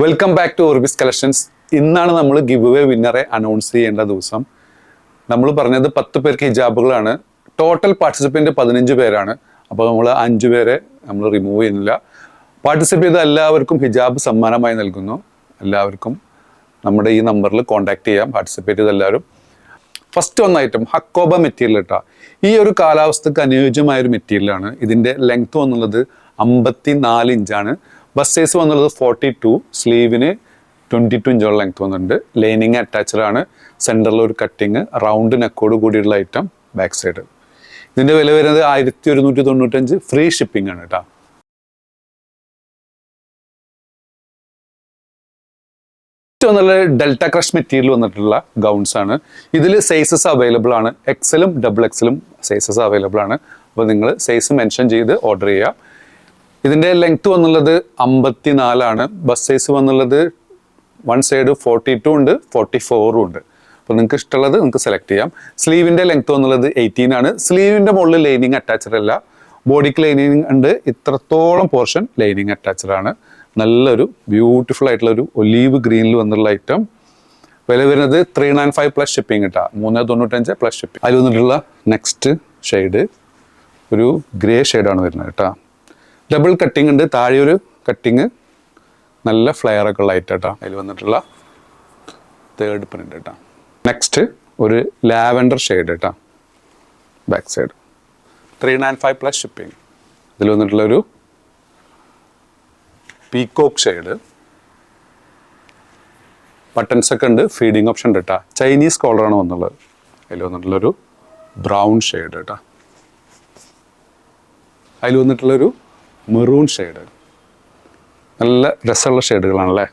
Welcome back to Orbis collections. ഇന്നാണ് നമ്മൾ give away വിന്നറെ announce ചെയ്യേണ്ട ദിവസം. നമ്മൾ പറഞ്ഞത് 10 പേർക്ക് ഹിജാബുകളാണ്. ടോട്ടൽ പാർട്ടിസിപ്പൻറ്റ് 15 പേരാണ്. അപ്പോൾ നമ്മൾ 5 പേരെ നമ്മൾ റിമൂവ് ചെയ്യുന്നില്ല. പാർട്ടിസിപ്പേറ്റ് ചെയ്ത എല്ലാവർക്കും ഹിജാബ് സമ്മാനമായി നൽകുന്നു. എല്ലാവർക്കും നമ്മുടെ ഈ നമ്പറിൽ കോൺടാക്ട് ചെയ്യാം. പാർട്ടിസിപ്പേറ്റ് ചെയ്ത എല്ലാവരും. ഫസ്റ്റ് വന്ന ഐറ്റം ഹക്കോബ മെറ്റീരിയൽ ഇട്ടാ. ഈ ഒരു കാലാവസ്ഥക്ക് അനുയോജ്യമായൊരു മെറ്റീരിയലാണ്. ഇതിൻ്റെ ലെങ്ത് വന്നുള്ളത് 54 ഇഞ്ചാണ്. ബസ് സൈസ് വന്നുള്ളത് 42. സ്ലീവിന് 22 ഇഞ്ചോളം ലെങ്ത് വന്നിട്ടുണ്ട്. ലൈനിങ് അറ്റാച്ച്ഡ് ആണ്. സെൻറ്ററിൽ ഒരു കട്ടിങ്, റൗണ്ട് നെക്കോട് കൂടിയുള്ള ഐറ്റം ബാക്ക് സൈഡ്. ഇതിൻ്റെ വില വരുന്നത് 1195. ഫ്രീ ഷിപ്പിംഗ് ആണ് കേട്ടോ. ഡെൽറ്റ ക്രഷ് മെറ്റീരിയൽ വന്നിട്ടുള്ള ഗൗൺസ് ആണ്. ഇതിൽ സൈസസ് അവൈലബിൾ ആണ്. എക്സലും ഡബിൾ എക്സലും സൈസസ് അവൈലബിൾ ആണ്. അപ്പോൾ നിങ്ങൾ സൈസ് മെൻഷൻ ചെയ്ത് ഓർഡർ ചെയ്യാം. ഇതിൻ്റെ ലെങ്ത് വന്നുള്ളത് 54 ആണ്. ബസ് സൈസ് വന്നുള്ളത് വൺ സൈഡ് 42 ഉണ്ട്, 44 ഉണ്ട്. അപ്പോൾ നിങ്ങൾക്ക് ഇഷ്ടമുള്ളത് നിങ്ങൾക്ക് സെലക്ട് ചെയ്യാം. സ്ലീവിൻ്റെ ലെങ്ത് വന്നുള്ളത് 18 ആണ്. സ്ലീവിൻ്റെ മുകളിൽ ലൈനിങ് അറ്റാച്ച്ഡ് അല്ല, ബോഡിക്ക് ലൈനിങ് ഉണ്ട്. ഇത്രത്തോളം പോർഷൻ ലൈനിങ് അറ്റാച്ച്ഡ് ആണ്. നല്ലൊരു ബ്യൂട്ടിഫുൾ ആയിട്ടുള്ള ഒരു ഒലീവ് ഗ്രീനിൽ വന്നിട്ടുള്ള ഐറ്റം. വില വരുന്നത് 395 പ്ലസ് ഷിപ്പിംഗ് കിട്ടാം. 395 പ്ലസ് ഷിപ്പിംഗ്. അതിൽ വന്നിട്ടുള്ള നെക്സ്റ്റ് ഷെയ്ഡ് ഒരു ഗ്രേ ഷെയ്ഡാണ് വരുന്നത് കേട്ടോ. ഡബിൾ കട്ടിങ് ഉണ്ട്, താഴെ ഒരു കട്ടിങ്, നല്ല ഫ്ലെയർ ഒക്കെ ഉള്ള ഐറ്റം കേട്ടോ. അതിൽ വന്നിട്ടുള്ള തേർഡ് പ്രിന്റ് കേട്ടോ. നെക്സ്റ്റ് ഒരു ലാവൻഡർ ഷെയ്ഡ് കേട്ടോ. Back side 395 plus shipping. ഇതിൽ വന്നിട്ടുള്ളൊരു പീക്കോക്ക് ഷെയ്ഡ്. ബട്ടൺസ് ഒക്കെ ഉണ്ട്, ഫീഡിങ് ഓപ്ഷൻ ഉണ്ട് കേട്ടോ. ചൈനീസ് കോളറാണ് വന്നുള്ളത്. അതിൽ വന്നിട്ടുള്ളൊരു ബ്രൗൺ ഷെയ്ഡ് കേട്ടോ. അതിൽ വന്നിട്ടുള്ളൊരു മെറൂൺ ഷെയ്ഡ്. നല്ല രസമുള്ള ഷെയ്ഡുകളാണല്ലേ.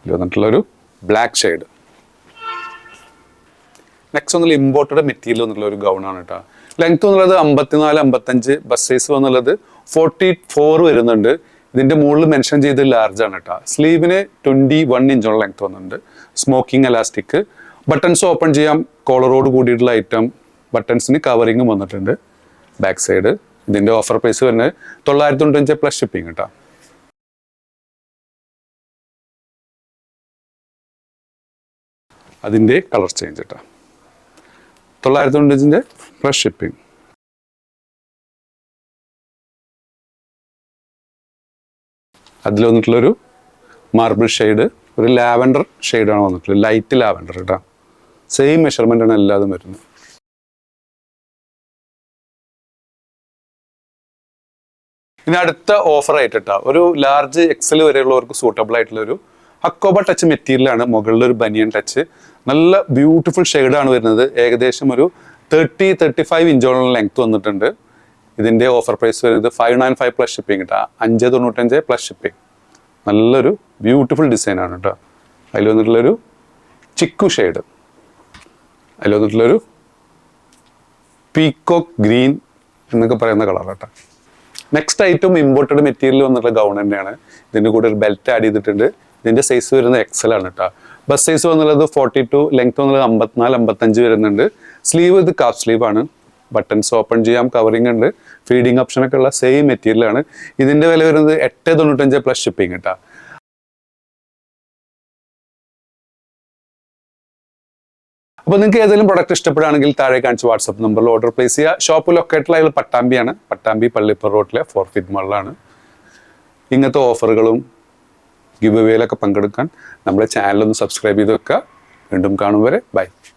ഇതിൽ വന്നിട്ടുള്ളൊരു ബ്ലാക്ക് ഷെയ്ഡ്. നെക്സ്റ്റ് വന്നുള്ള ഇമ്പോർട്ടഡ് മെറ്റീരിയൽ വന്നിട്ടുള്ള ഒരു ഗൗണാണ് കേട്ടോ. ലെങ്ത് വന്നുള്ളത് 54, 55. ബസ് സൈസ് വന്നുള്ളത് 44 വരുന്നുണ്ട്. ഇതിൻ്റെ മുകളിൽ മെൻഷൻ ചെയ്ത് ലാർജ് ആണ് കേട്ടോ. സ്ലീവിന് 21 ഇഞ്ചോളം ലെങ്ത് വന്നിട്ടുണ്ട്. Smocking elastic. ബട്ടൺസ് ഓപ്പൺ ചെയ്യാം. കോളറോട് കൂടിയിട്ടുള്ള ഐറ്റം. ബട്ടൺസിന് കവറിങ്ങും വന്നിട്ടുണ്ട്. Back side. ഇതിൻ്റെ ഓഫർ പ്രൈസ് വരുന്നത് 995 പ്ലസ് ഷിപ്പിംഗ് കേട്ടോ. അതിൻ്റെ കളർ ചേഞ്ച് കേട്ടോ. 995 പ്ലസ് ഷിപ്പിംഗ്. അതിൽ വന്നിട്ടുള്ളൊരു മാർബിൾ ഷെയ്ഡ്, ഒരു ലാവൻഡർ ഷെയ്ഡാണ് വന്നിട്ടുള്ളത്. ലൈറ്റ് ലാവൻഡർ കേട്ടോ. സെയിം മെഷർമെൻ്റ് ആണ് എല്ലാതും വരുന്നത്. ഇനി അടുത്ത ഓഫർ ആയിട്ട് കേട്ടോ, ഒരു ലാർജ് എക്സൽ വരെയുള്ളവർക്ക് സൂട്ടബിൾ ആയിട്ടുള്ളൊരു ഹക്കോബ ടച്ച് മെറ്റീരിയലാണ്. മുകളിലൊരു ബനിയൻ ടച്ച്. നല്ല ബ്യൂട്ടിഫുൾ ഷെയ്ഡാണ് വരുന്നത്. ഏകദേശം ഒരു 30-35 ഇഞ്ചോളം ലെങ്ത് വന്നിട്ടുണ്ട്. ഇതിൻ്റെ ഓഫർ പ്രൈസ് വരുന്നത് 595 പ്ലസ് ഷിപ്പിംഗ് കേട്ടോ. 595 പ്ലസ് ഷിപ്പിംഗ്. നല്ലൊരു ബ്യൂട്ടിഫുൾ ഡിസൈനാണ് കേട്ടോ. അതിൽ വന്നിട്ടുള്ളൊരു ചിക്കു ഷെയ്ഡ്. അതിൽ വന്നിട്ടുള്ളൊരു പീക്കോക്ക് ഗ്രീൻ എന്നൊക്കെ പറയുന്ന കളർ കേട്ടോ. നെക്സ്റ്റ് ഐറ്റം ഇമ്പോർട്ടഡ് മെറ്റീരിയൽ വന്നിട്ടുള്ള ഗൗൺ തന്നെയാണ്. ഇതിൻ്റെ കൂടെ ഒരു ബെൽറ്റ് ആഡ് ചെയ്തിട്ടുണ്ട്. ഇതിൻ്റെ സൈസ് വരുന്നത് എക്സൽ ആണ് കേട്ടോ. ബസ് സൈസ് വന്നുള്ളത് 42, ലെങ്ത് വന്നുള്ളത് 54, 55 വരുന്നുണ്ട്. സ്ലീവ് ഇത് കാഫ് സ്ലീവ് ആണ്. ബട്ടൺസ് ഓപ്പൺ ചെയ്യാം, കവറിങ് ഉണ്ട്, ഫീഡിങ് ഓപ്ഷനൊക്കെ ഉള്ള സെയിം മെറ്റീരിയലാണ്. ഇതിൻ്റെ വില വരുന്നത് 895 പ്ലസ് ഷിപ്പിംഗ് കേട്ടോ. അപ്പോൾ നിങ്ങൾക്ക് ഏതെങ്കിലും പ്രൊഡക്റ്റ് ഇഷ്ടപ്പെടുകയാണെങ്കിൽ താഴെ കാണിച്ച് വാട്സപ്പ് നമ്പറിൽ ഓർഡർ പ്ലേസ് ചെയ്യുക. ഷോപ്പ് ലൊക്കേറ്റഡ് പട്ടാമ്പിയാണ്. പട്ടാമ്പി പള്ളിപ്പുറ റോഡിലെ 4 ഫീറ്റ് മാളിലാണ്. ഇങ്ങനത്തെ ഓഫറുകളും ഗിവ് അവേയിലൊക്കെ പങ്കെടുക്കാൻ നമ്മുടെ ചാനലൊന്ന് സബ്സ്ക്രൈബ് ചെയ്ത് വെക്കുക. വീണ്ടും കാണും വരെ ബൈ.